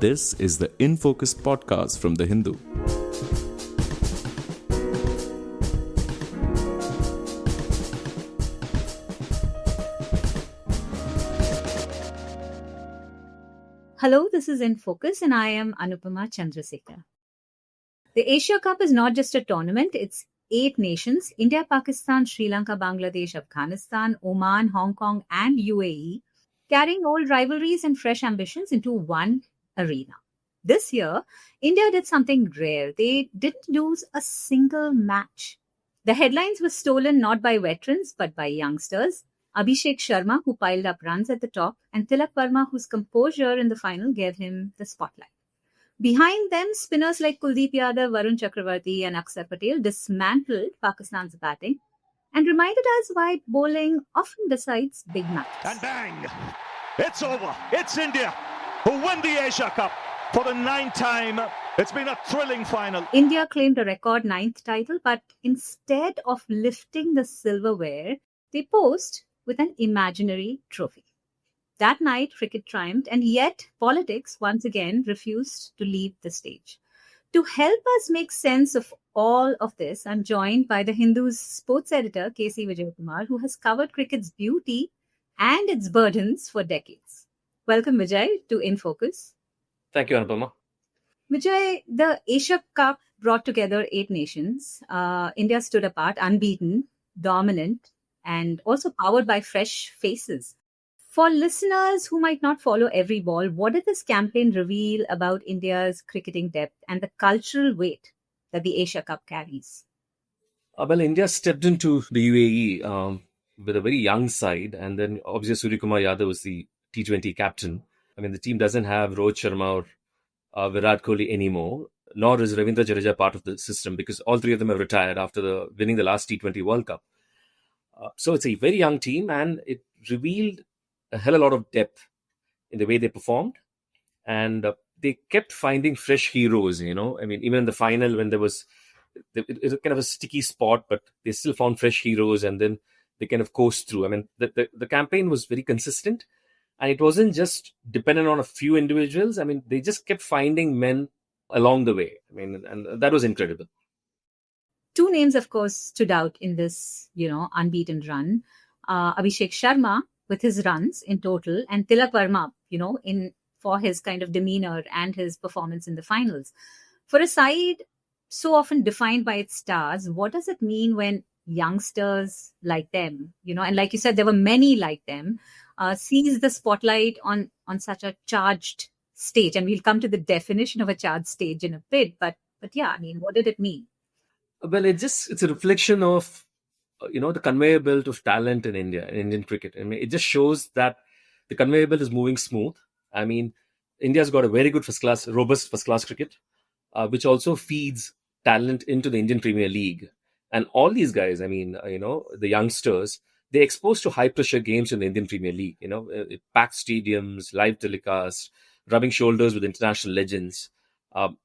This is the In Focus podcast from The Hindu. Hello, this is In Focus and I am Anupama Chandrasekhar. The Asia Cup is not just a tournament, it's 8 nations, India, Pakistan, Sri Lanka, Bangladesh, Afghanistan, Oman, Hong Kong and UAE, carrying old rivalries and fresh ambitions into one arena. This year, India did something rare. They didn't lose a single match. The headlines were stolen not by veterans but by youngsters. Abhishek Sharma, who piled up runs at the top, and Tilak Verma, whose composure in the final gave him the spotlight. Behind them, spinners like Kuldeep Yadav, Varun Chakravarti and Akshar Patel dismantled Pakistan's batting and reminded us why bowling often decides big matches. And bang! It's over. It's India who win the Asia Cup for the 9th time. It's been a thrilling final. India claimed a record 9th title, but instead of lifting the silverware, they posed with an imaginary trophy. That night, cricket triumphed, and yet politics once again refused to leave the stage. To help us make sense of all of this, I'm joined by the Hindu's sports editor, KC Vijaya Kumar, who has covered cricket's beauty and its burdens for decades. Welcome, Vijay, to In Focus. Thank you, Anupama. Vijay, the Asia Cup brought together 8 nations. India stood apart, unbeaten, dominant, and also powered by fresh faces. For listeners who might not follow every ball, what did this campaign reveal about India's cricketing depth and the cultural weight that the Asia Cup carries? Well, India stepped into the UAE with a very young side, and then obviously Surya Kumar Yadav was the T20 captain. I mean, the team doesn't have Rohit Sharma or Virat Kohli anymore, nor is Ravindra Jadeja part of the system because all three of them have retired after winning the last T20 World Cup. So it's a very young team, and it revealed a hell of a lot of depth in the way they performed. And they kept finding fresh heroes, I mean, even in the final when it was kind of a sticky spot, but they still found fresh heroes and then they kind of coast through. I mean, the campaign was very consistent and it wasn't just dependent on a few individuals. I mean, they just kept finding men along the way. I mean, and that was incredible. 2 names, of course, stood out in this, unbeaten run. Abhishek Sharma with his runs in total and Tilak Verma, for his kind of demeanor and his performance in the finals. For a side so often defined by its stars, what does it mean when youngsters like them, and like you said, there were many like them, seize the spotlight on such a charged stage? And we'll come to the definition of a charged stage in a bit, but yeah, I mean, what did it mean? Well, it's a reflection of, the conveyor belt of talent in India, in Indian cricket. I mean, it just shows that the conveyor belt is moving smooth. I mean, India's got a very good robust first-class cricket, which also feeds talent into the Indian Premier League. And all these guys, I mean, the youngsters, they're exposed to high-pressure games in the Indian Premier League. Packed stadiums, live telecasts, rubbing shoulders with international legends.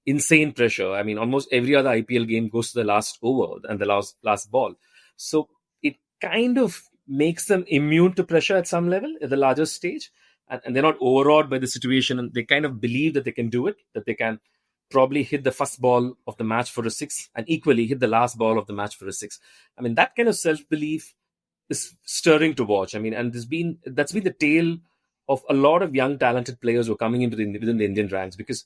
Insane pressure. I mean, almost every other IPL game goes to the last over and the last ball. So it kind of makes them immune to pressure at some level at the larger stage. And they're not overawed by the situation. And they kind of believe that they can do it, that they can probably hit the first ball of the match for a 6 and equally hit the last ball of the match for a 6. I mean, that kind of self-belief is stirring to watch. I mean, and that's been the tale of a lot of young talented players who are coming into within the Indian ranks because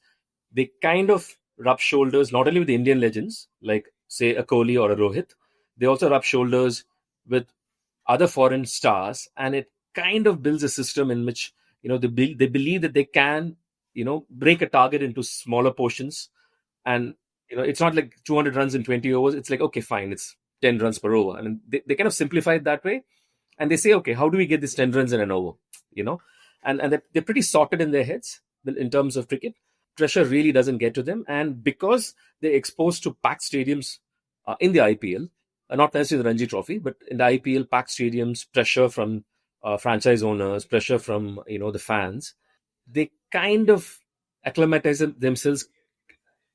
they kind of rub shoulders not only with the Indian legends, like, say, a Kohli or a Rohit. They also rub shoulders with other foreign stars. And it kind of builds a system in which, they believe that they can, break a target into smaller portions. And, it's not like 200 runs in 20 overs. It's like, okay, fine, it's 10 runs per over. I mean, they kind of simplify it that way. And they say, okay, how do we get this 10 runs in an over? And they're pretty sorted in their heads in terms of cricket. Pressure really doesn't get to them. And because they're exposed to packed stadiums in the IPL, not necessarily the Ranji Trophy, but in the IPL, packed stadiums, pressure from franchise owners, pressure from, the fans, they kind of acclimatize themselves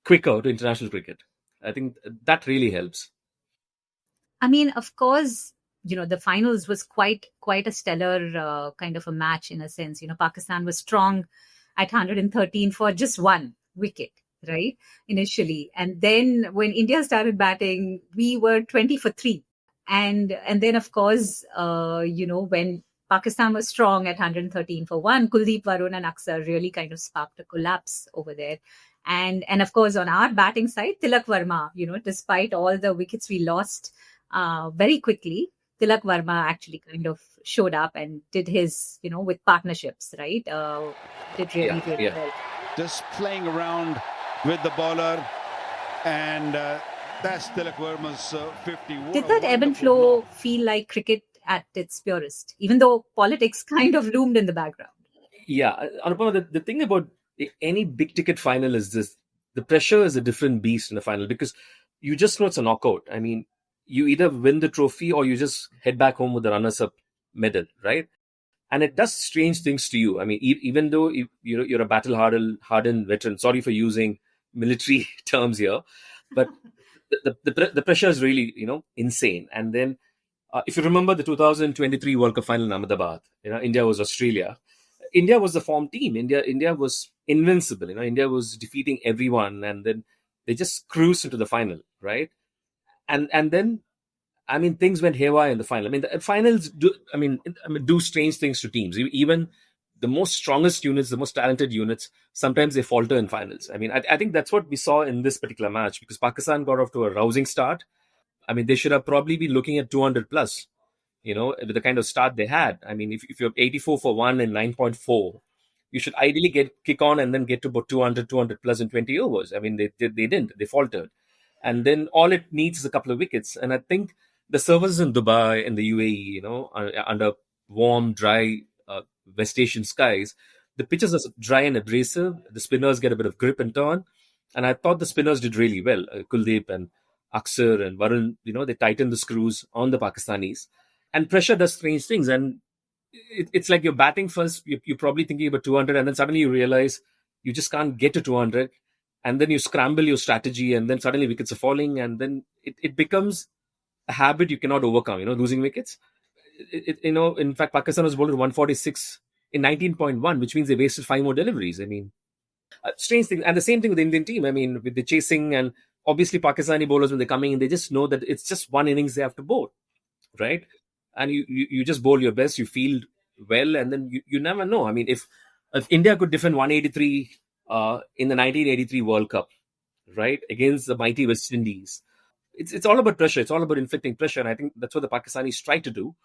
quicker to international cricket. I think that really helps. I mean, of course, the finals was quite a stellar kind of a match in a sense. Pakistan was strong at 113 for just one wicket, right? Initially. And then when India started batting, we were 20 for 3. And then, of course, when Pakistan was strong at 113 for 1, Kuldeep, Varun and Aksar really kind of sparked a collapse over there. And of course, on our batting side, Tilak Verma, despite all the wickets we lost very quickly, Tilak Verma actually kind of showed up and did his, with partnerships, right? Did really well. Just playing around with the bowler, and that's Tilak Verma's 50. Did that ebb and flow feel like cricket at its purest, even though politics kind of loomed in the background? Yeah, Anupama, the thing about any big ticket final is this: the pressure is a different beast in the final, because you just know it's a knockout. I mean, you either win the trophy or you just head back home with the runners-up medal, right? And it does strange things to you. I mean, even though you're a battle-hardened veteran, sorry for using military terms here, but the pressure is really, insane. And then if you remember the 2023 World Cup final in Ahmedabad, India was Australia. India was the form team. India was invincible. India was defeating everyone, and then they just cruised into the final, right? And then, I mean, things went haywire in the final. I mean, the finals do strange things to teams. Even the most strongest units, the most talented units, sometimes they falter in finals. I mean, I think that's what we saw in this particular match, because Pakistan got off to a rousing start. I mean, they should have probably been looking at 200 plus, with the kind of start they had. I mean, if you're 84 for 1 and 9.4, you should ideally kick on and then get to about 200 plus in 20 overs. I mean, they didn't. They faltered. And then all it needs is a couple of wickets. And I think the servers in Dubai and the UAE, under warm, dry West Asian skies, the pitches are dry and abrasive. The spinners get a bit of grip and turn. And I thought the spinners did really well. Kuldeep and Aksar and Varun, they tightened the screws on the Pakistanis. And pressure does strange things. And it's like you're batting first, you're probably thinking about 200, and then suddenly you realize you just can't get to 200. And then you scramble your strategy, and then suddenly wickets are falling. And then it becomes a habit you cannot overcome, losing wickets. In fact, Pakistan was bowled at 146 in 19.1, which means they wasted 5 more deliveries. I mean, strange thing. And the same thing with the Indian team. I mean, with the chasing, and obviously Pakistani bowlers, when they're coming in, they just know that it's just one innings they have to bowl, right? And you just bowl your best, you field well, and then you never know. I mean, if India could defend 183 in the 1983 World Cup, right, against the mighty West Indies, it's all about pressure. It's all about inflicting pressure, and I think that's what the Pakistanis try to do.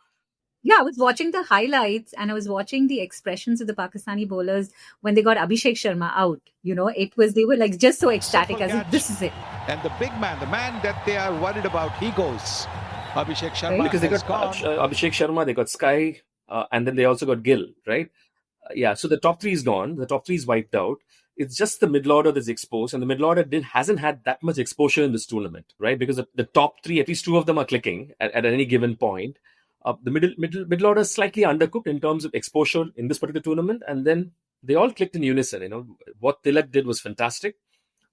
Yeah, I was watching the highlights, and I was watching the expressions of the Pakistani bowlers when they got Abhishek Sharma out. They were like just so ecstatic, as if this is it. And the big man, the man that they are worried about, he goes. Abhishek Sharma, right? Because they got Abhishek Sharma, they got Sky, and then they also got Gill, right? So the top 3 is gone. The top 3 is wiped out. It's just the middle order that's exposed, and the middle order hasn't had that much exposure in this tournament, right? Because the top 3, at least 2 of them are clicking at any given point. The middle order is slightly undercooked in terms of exposure in this particular tournament, and then they all clicked in unison. What Tilak did was fantastic.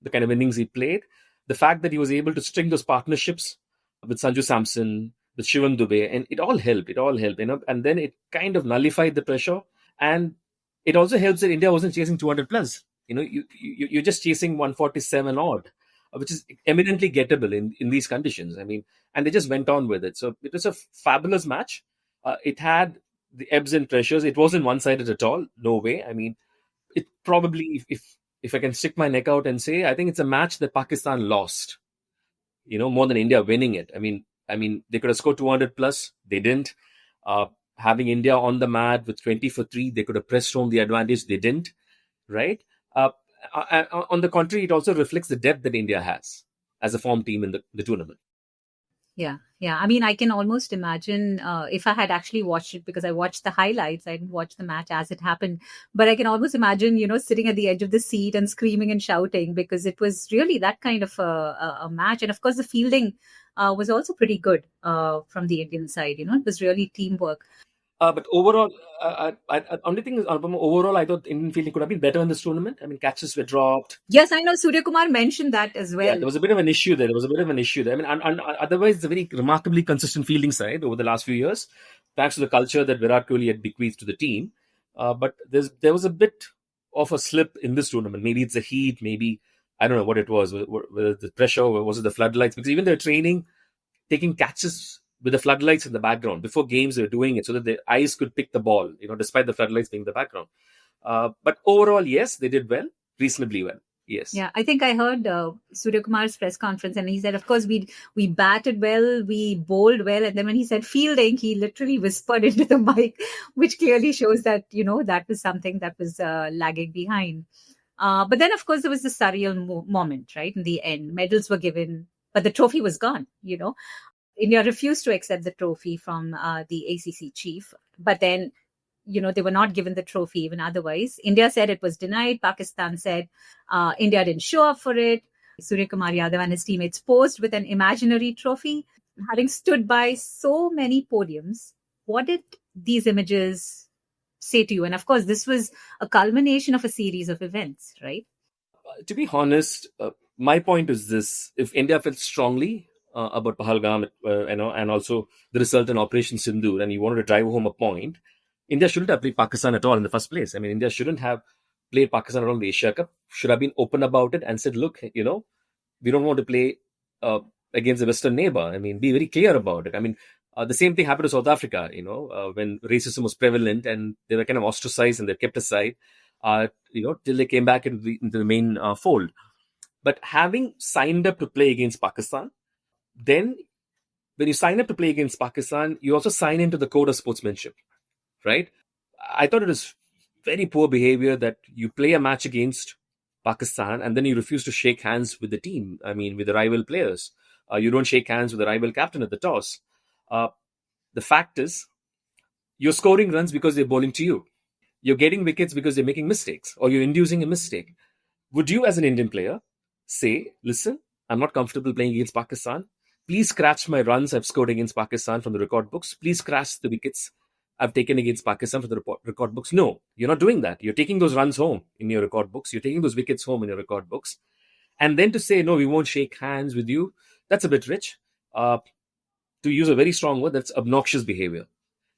The kind of innings he played, the fact that he was able to string those partnerships with Sanju Samson, with Shivam Dubey, and it all helped. And then it kind of nullified the pressure, and it also helps that India wasn't chasing 200 plus. You're just chasing 147 odd, which is eminently gettable in these conditions. I mean, and they just went on with it. So it was a fabulous match. It had the ebbs and pressures. It wasn't one-sided at all. No way. I mean, it probably, if I can stick my neck out and say, I think it's a match that Pakistan lost, more than India winning it. I mean, they could have scored 200 plus. They didn't. Having India on the mat with 20 for 3, they could have pressed home the advantage. They didn't, right? On the contrary, it also reflects the depth that India has as a form team in the tournament. Yeah. I mean, I can almost imagine if I had actually watched it, because I watched the highlights. I didn't watch the match as it happened. But I can almost imagine, sitting at the edge of the seat and screaming and shouting, because it was really that kind of a match. And of course, the fielding was also pretty good from the Indian side. It was really teamwork. But overall, only thing is, overall, I thought Indian fielding could have been better in this tournament. I mean, catches were dropped. Yes, I know. Surya Kumar mentioned that as well. Yeah, there was a bit of an issue there. I mean, otherwise, it's a very remarkably consistent fielding side over the last few years, thanks to the culture that Virat Kohli had bequeathed to the team. But there was a bit of a slip in this tournament. Maybe it's the heat, maybe, I don't know what it was, whether the pressure, or was it the floodlights? Because even they're training, taking catches with the floodlights in the background. Before games, they were doing it so that their eyes could pick the ball, despite the floodlights being in the background. But overall, yes, they did well, reasonably well. Yes. Yeah, I think I heard Surya Kumar's press conference, and he said, of course, we batted well, we bowled well, and then when he said fielding, he literally whispered into the mic, which clearly shows that, that was something that was lagging behind. But then, of course, there was the surreal moment, right? In the end, medals were given, but the trophy was gone, India refused to accept the trophy from the ACC chief, but then they were not given the trophy even otherwise. India said it was denied. Pakistan said India didn't show up for it. Surya Kumar Yadav and his teammates posed with an imaginary trophy. Having stood by so many podiums, what did these images say to you? And of course, this was a culmination of a series of events, right? To be honest, my point is this. If India felt strongly about Pahalgam, and also the result in Operation Sindoor, and you wanted to drive home a point, India shouldn't have played Pakistan at all in the first place. I mean, India shouldn't have played Pakistan at all in the Asia Cup. Should have been open about it and said, look, we don't want to play against the Western neighbor. I mean, be very clear about it. I mean, the same thing happened to South Africa, when racism was prevalent and they were kind of ostracized and they're kept aside, till they came back into the main fold. But having signed up to play against Pakistan, then when you sign up to play against Pakistan, you also sign into the code of sportsmanship. Right? I thought it was very poor behavior that you play a match against Pakistan and then you refuse to shake hands with the team. I mean, with the rival players. You don't shake hands with the rival captain at the toss. The fact is, you're scoring runs because they're bowling to you. You're getting wickets because they're making mistakes or you're inducing a mistake. Would you, as an Indian player, say, listen, I'm not comfortable playing against Pakistan. Please scratch my runs I've scored against Pakistan from the record books. Please scratch the wickets I've taken against Pakistan for the record books. No, you're not doing that. You're taking those runs home in your record books. You're taking those wickets home in your record books. And then to say, no, we won't shake hands with you, that's a bit rich. To use a very strong word, that's obnoxious behavior.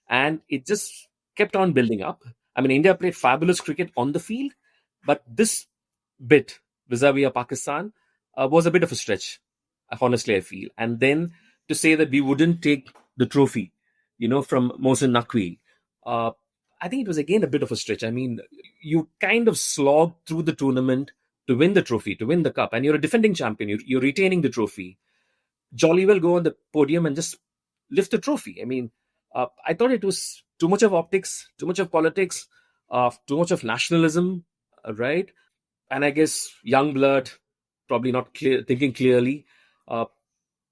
And it just kept on building up. I mean, India played fabulous cricket on the field, but this bit vis-a-vis Pakistan was a bit of a stretch, honestly, I feel. And then to say that we wouldn't take the trophy, from Mohsin Naqvi. I think it was again a bit of a stretch. I mean, you kind of slogged through the tournament to win the trophy, to win the cup, and you're a defending champion. You're retaining the trophy. Jolly well go on the podium and just lift the trophy. I mean, I thought it was too much of optics, too much of politics, too much of nationalism, right? And I guess young blood, probably not thinking clearly.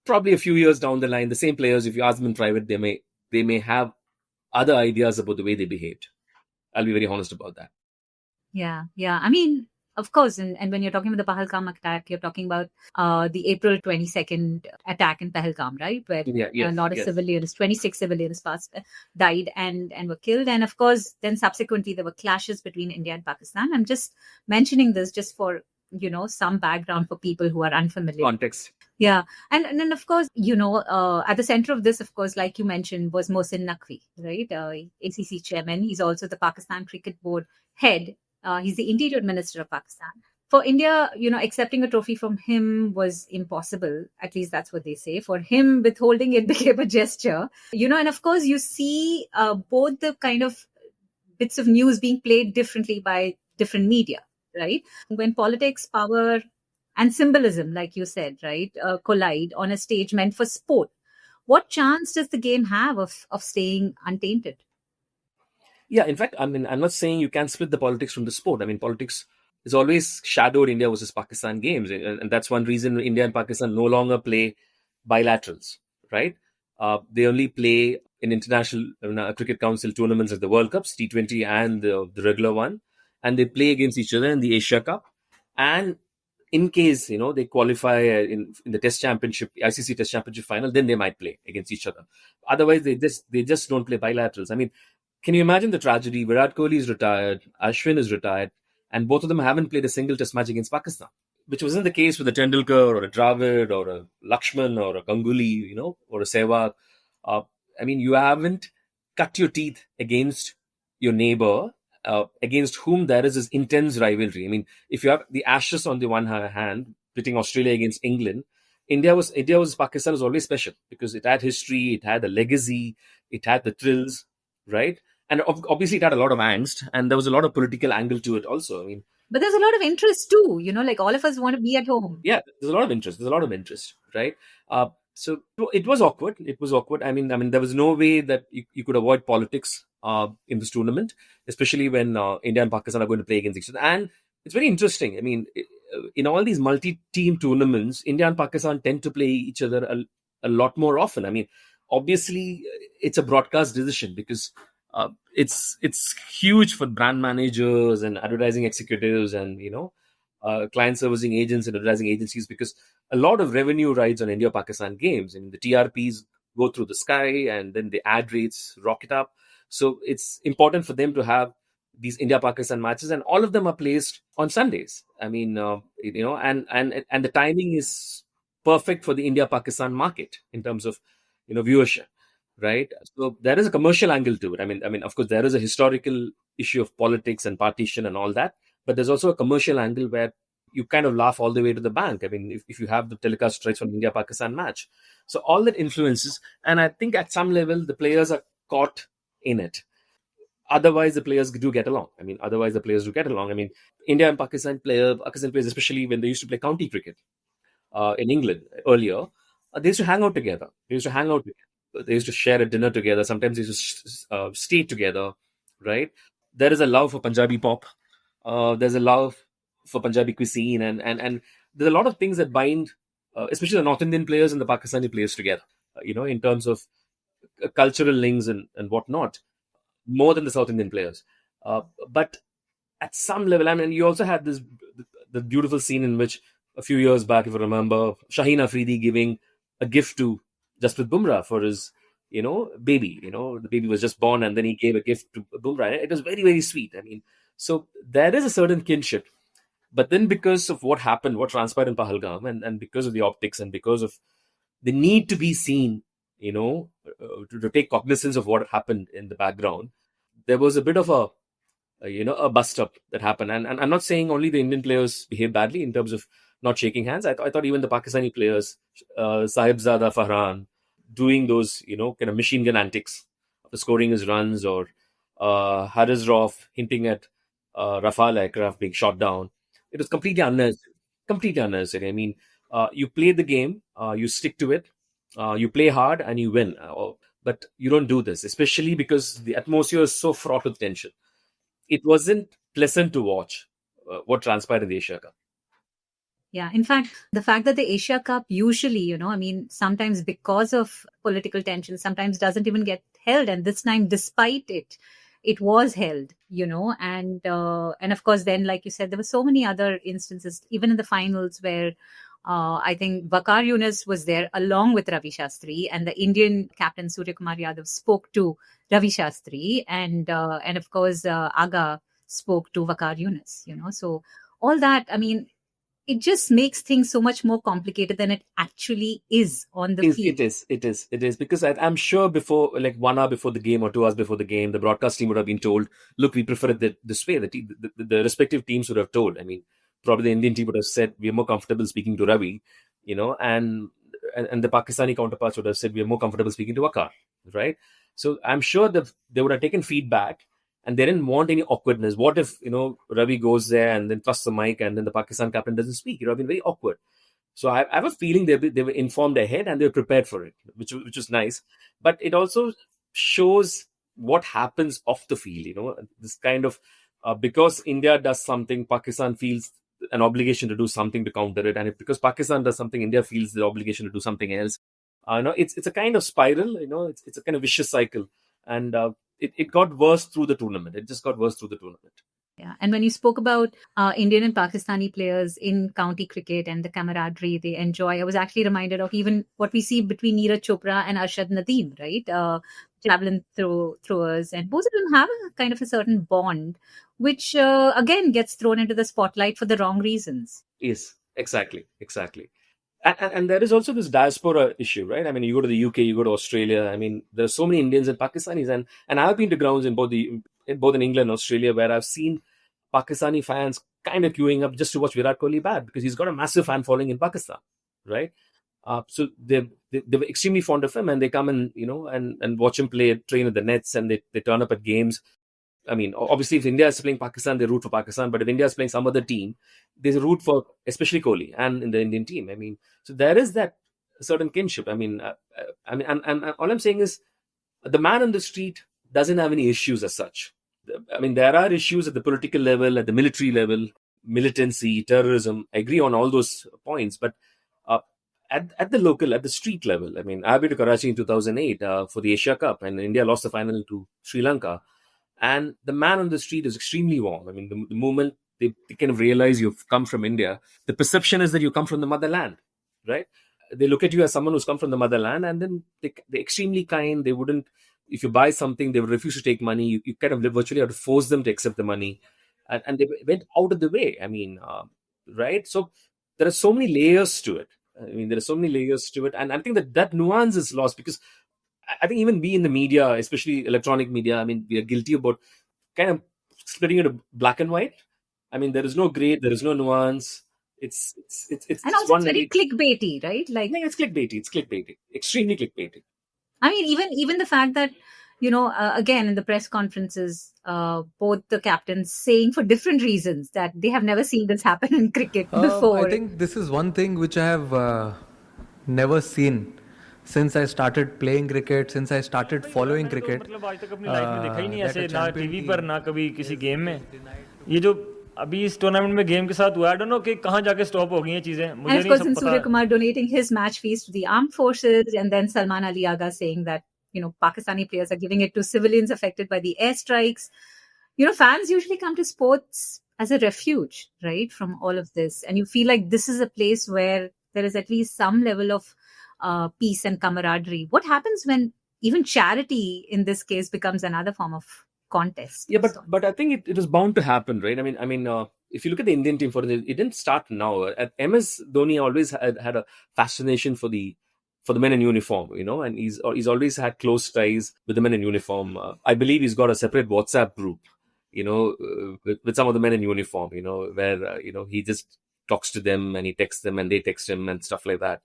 Probably a few years down the line, the same players, if you ask them in private, they may have other ideas about the way they behaved. I'll be very honest about that. Yeah. I mean, of course, and when you're talking about the Pahalgam attack, you're talking about the April 22nd attack in Pahalgam, right? Where a lot of civilians, 26 civilians died and were killed. And of course, then subsequently, there were clashes between India and Pakistan. I'm just mentioning this just for, some background for people who are unfamiliar. Context. Yeah. And then, of course, at the center of this, of course, like you mentioned, was Mohsin Naqvi, right? ACC chairman. He's also the Pakistan Cricket Board head. He's the Interior Minister of Pakistan. For India, accepting a trophy from him was impossible. At least that's what they say. For him, withholding it became a gesture. And of course, you see both the kind of bits of news being played differently by different media, right? When politics, power, and symbolism, like you said, right, collide on a stage meant for sport, what chance does the game have of staying untainted? Yeah, in fact, I mean, I'm not saying you can split the politics from the sport. I mean, politics has always shadowed India versus Pakistan games. And that's one reason India and Pakistan no longer play bilaterals, right? They only play in international cricket council tournaments like the World Cups, T20 and the regular one. And they play against each other in the Asia Cup. And in case, they qualify in the Test Championship, ICC Test Championship final, then they might play against each other. Otherwise, they just don't play bilaterals. I mean, can you imagine the tragedy? Virat Kohli is retired, Ashwin is retired, and both of them haven't played a single Test match against Pakistan, which wasn't the case with a Tendulkar or a Dravid or a Lakshman or a Ganguly, or a Sehwag. I mean, you haven't cut your teeth against your neighbor against whom there is this intense rivalry. I mean, if you have the Ashes on the one hand, pitting Australia against England, Pakistan was always special because it had history, it had a legacy, it had the thrills, right? And obviously it had a lot of angst, and there was a lot of political angle to it also. I mean, but there's a lot of interest too, like all of us want to be at home. Yeah, there's a lot of interest, right? So it was awkward. I mean, there was no way that you could avoid politics in this tournament, especially when India and Pakistan are going to play against each other. And it's very interesting. I mean, in all these multi-team tournaments, India and Pakistan tend to play each other a lot more often. I mean, obviously, it's a broadcast decision because it's huge for brand managers and advertising executives and client servicing agents and advertising agencies, because a lot of revenue rides on India-Pakistan games, and the TRPs go through the sky, and then the ad rates rocket up. So it's important for them to have these India-Pakistan matches, and all of them are placed on Sundays. I mean, and the timing is perfect for the India-Pakistan market in terms of viewership, right? So there is a commercial angle to it. I mean, of course, there is a historical issue of politics and partition and all that. But there's also a commercial angle where you kind of laugh all the way to the bank. I mean, if you have the telecast rights from India-Pakistan match. So all that influences. And I think at some level, the players are caught in it. Otherwise, the players do get along. I mean, India and Pakistan players, especially when they used to play county cricket in England earlier, they used to hang out together. They used to share a dinner together. Sometimes they used to stay together, right? There is a love for Punjabi pop. There's a love for Punjabi cuisine, and there's a lot of things that bind, especially the North Indian players and the Pakistani players together, in terms of cultural links and whatnot, more than the South Indian players. But at some level, I mean, you also had the beautiful scene in which a few years back, if you remember, Shaheen Afridi giving a gift to Jasprit Bumrah for his baby. The baby was just born, and then he gave a gift to Bumrah. It was very, very sweet. I mean, so there is a certain kinship, but then because of what transpired in Pahalgam, and because of the optics, and because of the need to be seen, to take cognizance of what happened in the background, there was a bit of a bust up that happened. And I'm not saying only the Indian players behaved badly in terms of not shaking hands. I thought even the Pakistani players, Sahibzada Farhan, doing those, kind of machine gun antics after scoring his runs, or Haris Rauf hinting at Rafale aircraft being shot down. It was completely unnecessary. I mean, you play the game, you stick to it, you play hard, and you win. But you don't do this, especially because the atmosphere is so fraught with tension. It wasn't pleasant to watch what transpired in the Asia Cup. Yeah, in fact, the fact that the Asia Cup usually, sometimes because of political tension, sometimes doesn't even get held. And this time, despite it was held, and of course, then, like you said, there were so many other instances, even in the finals, where I think Waqar Younis was there along with Ravi Shastri, and the Indian captain Surya Kumar Yadav spoke to Ravi Shastri, and of course, Aga spoke to Waqar Younis, so all that, I mean, it just makes things so much more complicated than it actually is on the field. It is because I'm sure before, like 1 hour before the game or 2 hours before the game, the broadcast team would have been told, look, we prefer it this way. The respective teams would have told. I mean, probably the Indian team would have said, we are more comfortable speaking to Ravi, and the Pakistani counterparts would have said, we are more comfortable speaking to Waqar, right? So I'm sure that they would have taken feedback, and they didn't want any awkwardness. What if, Ravi goes there and then thrusts the mic, and then the Pakistan captain doesn't speak? It would have been very awkward. So I have a feeling they were informed ahead and they were prepared for it, which was nice. But it also shows what happens off the field, this kind of, because India does something, Pakistan feels an obligation to do something to counter it. And because Pakistan does something, India feels the obligation to do something else. It's a kind of spiral, it's a kind of vicious cycle. And it got worse through the tournament. It just got worse through the tournament. Yeah. And when you spoke about Indian and Pakistani players in county cricket and the camaraderie they enjoy, I was actually reminded of even what we see between Neeraj Chopra and Arshad Nadeem, right? Javelin throwers. And both of them have a kind of a certain bond, which again gets thrown into the spotlight for the wrong reasons. Yes, exactly. And there is also this diaspora issue, right? I mean, you go to the UK, you go to Australia. I mean, there's so many Indians and Pakistanis, and I've been to grounds in both both in England and Australia, where I've seen Pakistani fans kind of queuing up just to watch Virat Kohli bat because he's got a massive fan following in Pakistan, right? So they were extremely fond of him, and they come and and watch him play, train at the nets, and they turn up at games. I mean, obviously, if India is playing Pakistan, they root for Pakistan. But if India is playing some other team, there's a root for especially Kohli and in the Indian team. I mean, so there is that certain kinship. I mean, and all I'm saying is the man on the street doesn't have any issues as such. I mean, there are issues at the political level, at the military level, militancy, terrorism. I agree on all those points. But at the local, at the street level, I mean, I've been to Karachi in 2008 for the Asia Cup, and India lost the final to Sri Lanka. And the man on the street is extremely warm. I mean, the moment they kind of realize you've come from India, the perception is that you come from the motherland, right? They look at you as someone who's come from the motherland, and then they're extremely kind. They wouldn't, if you buy something, they would refuse to take money. You kind of virtually have to force them to accept the money. And they went out of the way. I mean, right? So there are so many layers to it. I mean, there are so many layers to it. And I think that nuance is lost because I think even we in the media, especially electronic media, I mean, we are guilty about kind of splitting it into black and white. I mean, there is no gray, there is no nuance. It's and also it's very clickbaity, right? Like, yeah, it's clickbaity, extremely clickbaity. I mean, even the fact that again in the press conferences, both the captains saying for different reasons that they have never seen this happen in cricket before. I think this is one thing which I have never seen since I started playing cricket, since I started following cricket. मतलब आज तक अपनी life में देखा ही नहीं ऐसे ना TV पर ना कभी किसी गेम में ये जो अभी इस टूर्नामेंट में गेम के साथ हुआ, I don't know कि कहाँ जाके स्टॉप हो गई हैं चीजें, मुझे नहीं सब पता. Surya Kumar donating his match fees to the armed forces, and then Salman Ali Agha saying that Pakistani players are giving it to civilians affected by the airstrikes. Fans usually come to sports as a refuge, right, from all of this, and you feel like this is a place where there is at least some level of peace and camaraderie. What happens when even charity in this case becomes another form of contest? Yeah, but I think it was bound to happen, right? I mean, if you look at the Indian team, it didn't start now. At MS Dhoni always had a fascination for the men in uniform, and he's always had close ties with the men in uniform. I believe he's got a separate WhatsApp group, with some of the men in uniform, where he just talks to them and he texts them and they text him and stuff like that.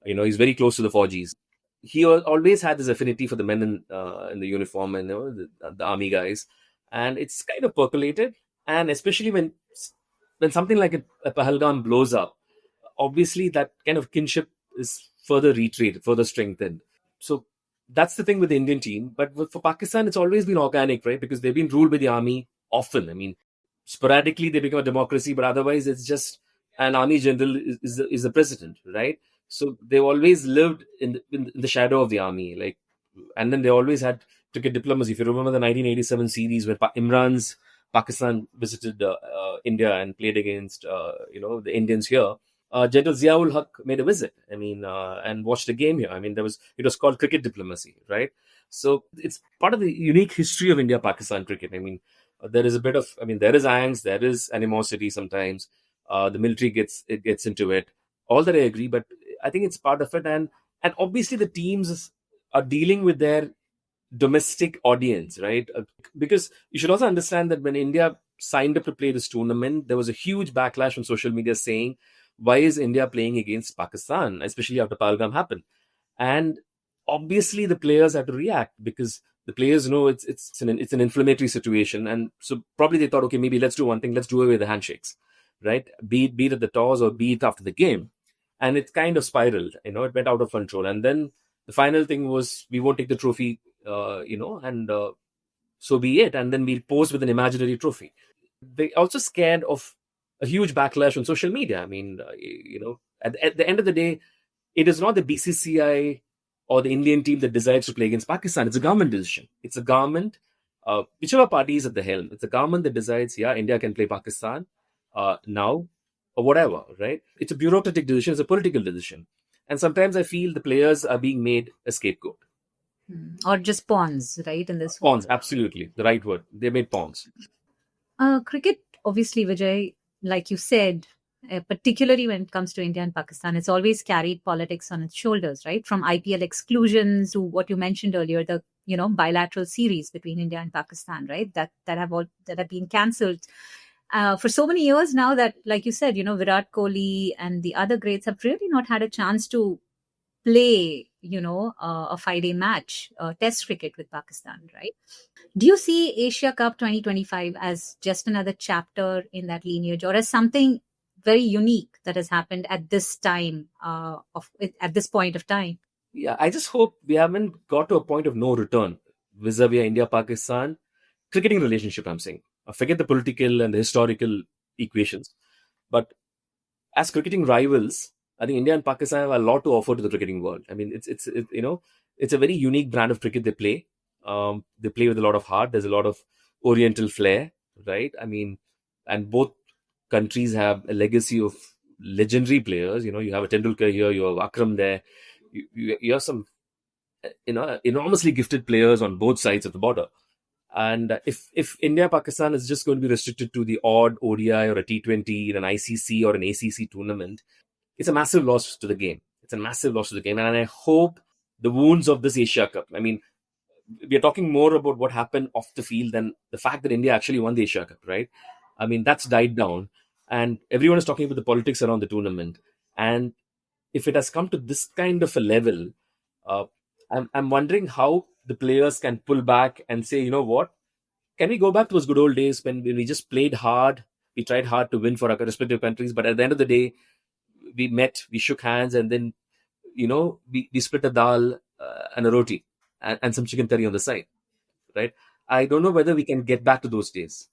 He's very close to the 4Gs. He always had this affinity for the men in the uniform and the army guys, and it's kind of percolated. And especially when something like a Pahalgam blows up, obviously that kind of kinship is further strengthened. So that's the thing with the Indian team. But for Pakistan, it's always been organic, right? Because they've been ruled by the army often. I mean, sporadically they become a democracy, but otherwise it's just an army general is the president, right? So they've always lived in the shadow of the army, and then they always had cricket diplomacy. If you remember the 1987 series where Imran's Pakistan visited India and played against the Indians here, General Ziaul Haq made a visit. I mean, and watched a game here. I mean, it was called cricket diplomacy, right? So it's part of the unique history of India-Pakistan cricket. I mean, there is there is angst, there is animosity sometimes. The military gets into it. All that I agree, but I think it's part of it. And obviously the teams are dealing with their domestic audience, right? Because you should also understand that when India signed up to play this tournament, there was a huge backlash on social media saying, why is India playing against Pakistan, especially after Pahalgam happened? And obviously the players had to react because the players know it's an inflammatory situation. And so probably they thought, okay, maybe let's do one thing, let's do away with the handshakes, right? Be it at the toss or be it after the game. And it kind of spiraled, it went out of control. And then the final thing was, we won't take the trophy, and so be it. And then we'll pose with an imaginary trophy. They also scared of a huge backlash on social media. I mean, at the end of the day, it is not the BCCI or the Indian team that decides to play against Pakistan. It's a government decision. It's a government, whichever party is at the helm. It's a government that decides, India can play Pakistan now, or whatever, right? It's a bureaucratic decision, it's a political decision. And sometimes I feel the players are being made a scapegoat. Or just pawns, right? In this pawns, absolutely. The right word. They made pawns. Cricket, obviously, Vijay, like you said, particularly when it comes to India and Pakistan, it's always carried politics on its shoulders, right? From IPL exclusions to what you mentioned earlier, the bilateral series between India and Pakistan, right? That have been cancelled for so many years now that, like you said, Virat Kohli and the other greats have really not had a chance to play, a 5-day match, test cricket with Pakistan, right? Do you see Asia Cup 2025 as just another chapter in that lineage, or as something very unique that has happened at this time, at this point of time? Yeah, I just hope we haven't got to a point of no return vis-a-vis India-Pakistan cricketing relationship, I'm saying. Forget the political and the historical equations. But as cricketing rivals, I think India and Pakistan have a lot to offer to the cricketing world. I mean, it's a very unique brand of cricket they play. They play with a lot of heart. There's a lot of Oriental flair, right? I mean, and both countries have a legacy of legendary players. You have a Tendulkar here, you have Akram there. You have some, enormously gifted players on both sides of the border. And if India-Pakistan is just going to be restricted to the odd ODI or a T20 in an ICC or an ACC tournament, it's a massive loss to the game. And I hope the wounds of this Asia Cup, I mean, we are talking more about what happened off the field than the fact that India actually won the Asia Cup, right? I mean, that's died down. And everyone is talking about the politics around the tournament. And if it has come to this kind of a level, I'm wondering how the players can pull back and say, you know what? Can we go back to those good old days when we just played hard? We tried hard to win for our respective countries. But at the end of the day, we met, we shook hands, and then, we split a dal and a roti and some chicken curry on the side, right? I don't know whether we can get back to those days,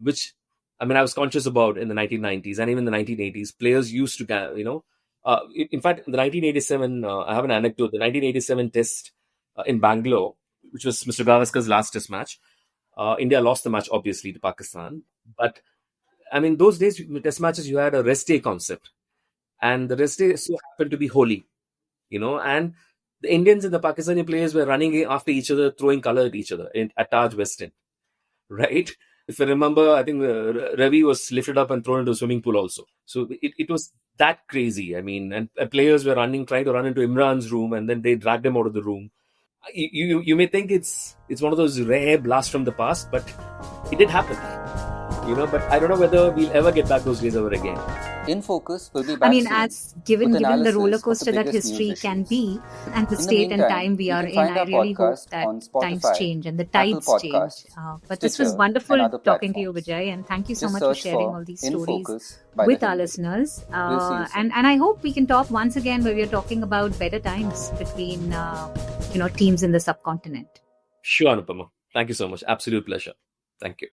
which, I mean, I was conscious about in the 1990s and even the 1980s. Players used to, in fact, in the 1987, I have an anecdote, the 1987 test in Bangalore, which was Mr. Gavaskar's last test match. India lost the match, obviously, to Pakistan. But, I mean, those days, test matches, you had a rest day concept. And the rest day so happened to be Holi, and the Indians and the Pakistani players were running after each other, throwing color at each other at Taj West End, right? If I remember, I think Ravi was lifted up and thrown into a swimming pool also. So it was that crazy. I mean, and players were trying to run into Imran's room, and then they dragged him out of the room. You may think it's one of those rare blasts from the past, but it did happen. But I don't know whether we'll ever get back those days over again. In Focus will be back soon given the roller coaster that history can be, and the state and time we are in, I really hope that times change and the tides change. But this was wonderful talking to you, Vijay, and thank you so much for sharing all these stories with our listeners. And I hope we can talk once again where we are talking about better times between teams in the subcontinent. Sure, Anupama. Thank you so much. Absolute pleasure. Thank you.